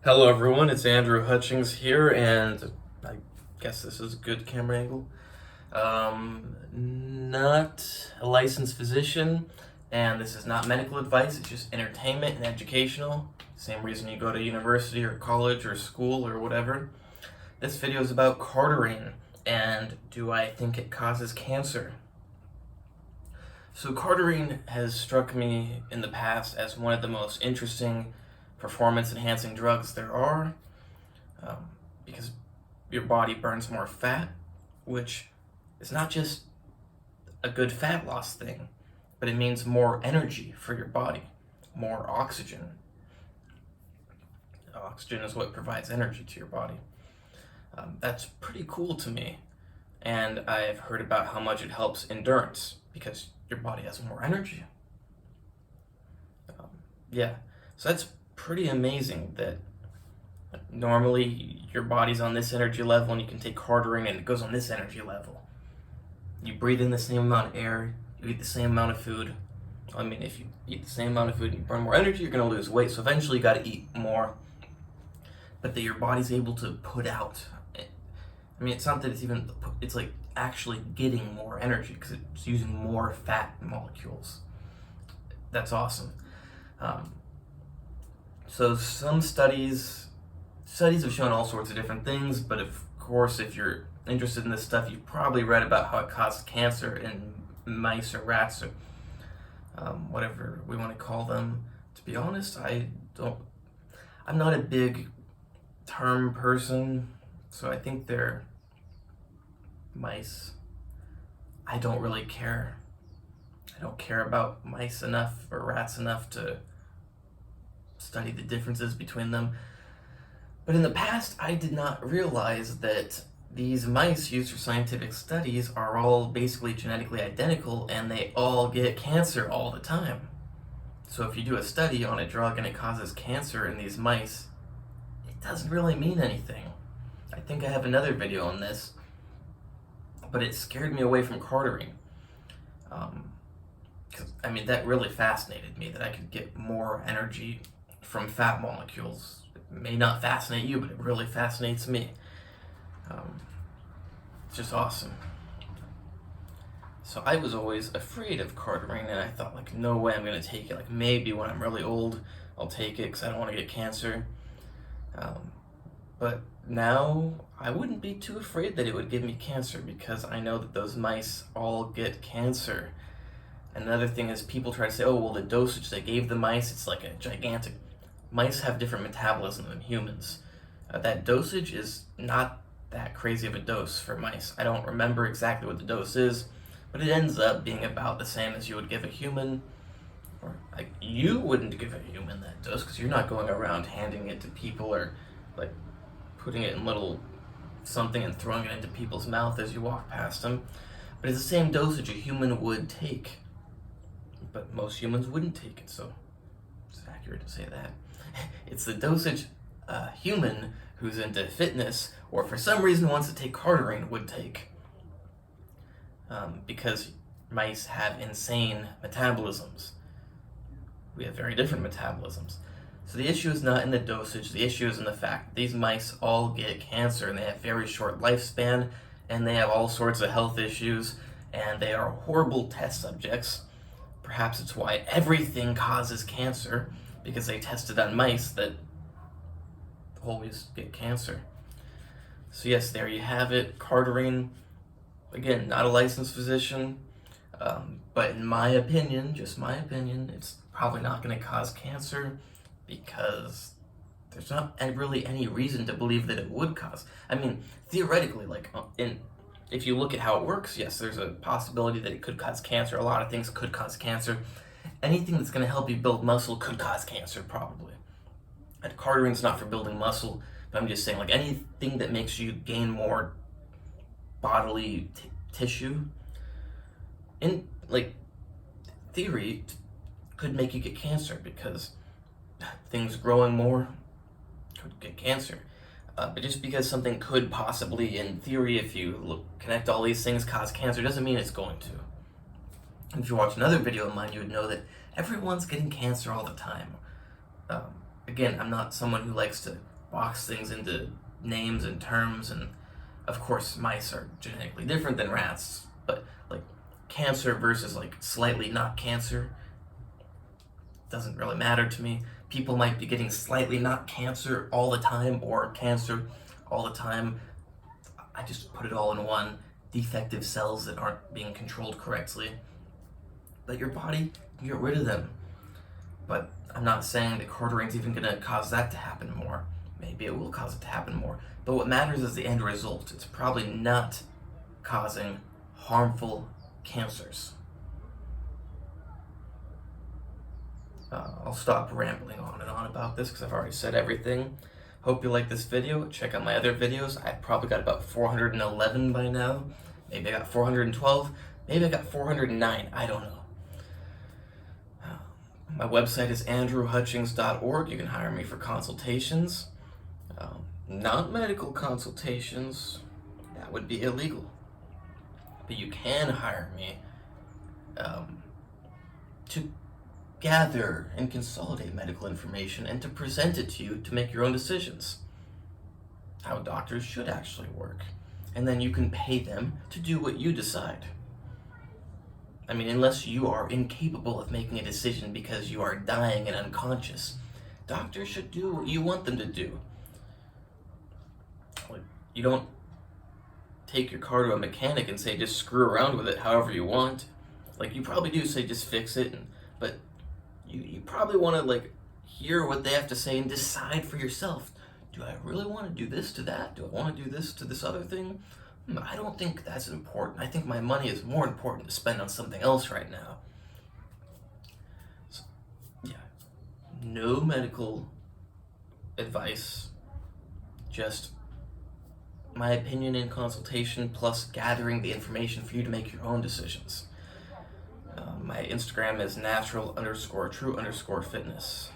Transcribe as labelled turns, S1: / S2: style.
S1: Hello everyone, it's Andrew Hutchings here, and I guess this is a good camera angle. Not a licensed physician, and this is not medical advice, it's just entertainment and educational. Same reason you go to university or college or school or whatever. This video is about Cardarine, and do I think it causes cancer? So Cardarine has struck me in the past as one of the most interesting performance-enhancing drugs there are, because your body burns more fat, which is not just a good fat loss thing, but it means more energy for your body, more oxygen. Oxygen is what provides energy to your body. That's pretty cool to me, and I've heard about how much it helps endurance because your body has more energy. Yeah, so that's pretty amazing that normally your body's on this energy level and you can take Cardarine and it goes on this energy level. You breathe in the same amount of air, you eat the same amount of food. I mean, if you eat the same amount of food and you burn more energy, you're going to lose weight. So eventually you got to eat more, but that your body's able to put out. I mean, it's not that it's like actually getting more energy because it's using more fat molecules. That's awesome. So some studies have shown all sorts of different things, but of course, if you're interested in this stuff, you've probably read about how it causes cancer in mice or rats or whatever we want to call them. To be honest, I'm not a big term person, so I think they're mice. I don't really care. I don't care about mice enough or rats enough to study the differences between them. But in the past, I did not realize that these mice used for scientific studies are all basically genetically identical and they all get cancer all the time. So if you do a study on a drug and it causes cancer in these mice, it doesn't really mean anything. I think I have another video on this, but it scared me away from Cardarine. Because, I mean, that really fascinated me, that I could get more energy from fat molecules. It may not fascinate you, but it really fascinates me. It's just awesome. So I was always afraid of Cardarine, and I thought, like, no way I'm going to take it. Like, maybe when I'm really old, I'll take it because I don't want to get cancer. But now I wouldn't be too afraid that it would give me cancer because I know that those mice all get cancer. Another thing is people try to say, oh, well, the dosage they gave the mice, it's like a gigantic. Mice have different metabolism than humans. That dosage is not that crazy of a dose for mice. I don't remember exactly what the dose is, but it ends up being about the same as you would give a human. Or, like, you wouldn't give a human that dose because you're not going around handing it to people or, like, putting it in little something and throwing it into people's mouth as you walk past them. But it's the same dosage a human would take. But most humans wouldn't take it, so it's accurate to say that. It's the dosage a human who's into fitness or for some reason wants to take Cardarine would take. Because mice have insane metabolisms. We have very different metabolisms. So the issue is not in the dosage, the issue is in the fact that these mice all get cancer and they have very short lifespan and they have all sorts of health issues and they are horrible test subjects. Perhaps it's why everything causes cancer, because they tested on mice that always get cancer. So yes, there you have it, Cardarine. Again, not a licensed physician, but in my opinion, just my opinion, it's probably not going to cause cancer because there's not really any reason to believe that it would cause. I mean, theoretically, like if you look at how it works, yes, there's a possibility that it could cause cancer. A lot of things could cause cancer. Anything that's going to help you build muscle could cause cancer, probably. And Cardarine's not for building muscle, but I'm just saying, like, anything that makes you gain more bodily tissue, in, like, theory, could make you get cancer because things growing more could get cancer. But just because something could possibly, in theory, if you connect all these things, cause cancer, doesn't mean it's going to. And if you watch another video of mine, you would know that everyone's getting cancer all the time. again, I'm not someone who likes to box things into names and terms, and of course mice are genetically different than rats, but like cancer versus like slightly not cancer doesn't really matter to me. People might be getting slightly not cancer all the time or cancer all the time. I just put it all in one. Defective cells that aren't being controlled correctly. Let your body get rid of them. But I'm not saying that Cardarine's even going to cause that to happen more. Maybe it will cause it to happen more. But what matters is the end result. It's probably not causing harmful cancers. I'll stop rambling on and on about this because I've already said everything. Hope you like this video. Check out my other videos. I've probably got about 411 by now. Maybe I got 412. Maybe I got 409. I don't know. My website is andrewhutchings.org. You can hire me for consultations. Not medical consultations. That would be illegal. But you can hire me to gather and consolidate medical information and to present it to you to make your own decisions. How doctors should actually work. And then you can pay them to do what you decide. I mean, unless you are incapable of making a decision because you are dying and unconscious, doctors should do what you want them to do. Like, you don't take your car to a mechanic and say, just screw around with it however you want. Like, you probably do say, just fix it, but you probably want to, like, hear what they have to say and decide for yourself. Do I really want to do this to that? Do I want to do this to this other thing? I don't think that's important. I think my money is more important to spend on something else right now. So, yeah. No medical advice. Just my opinion in consultation plus gathering the information for you to make your own decisions. My Instagram is natural_true_fitness.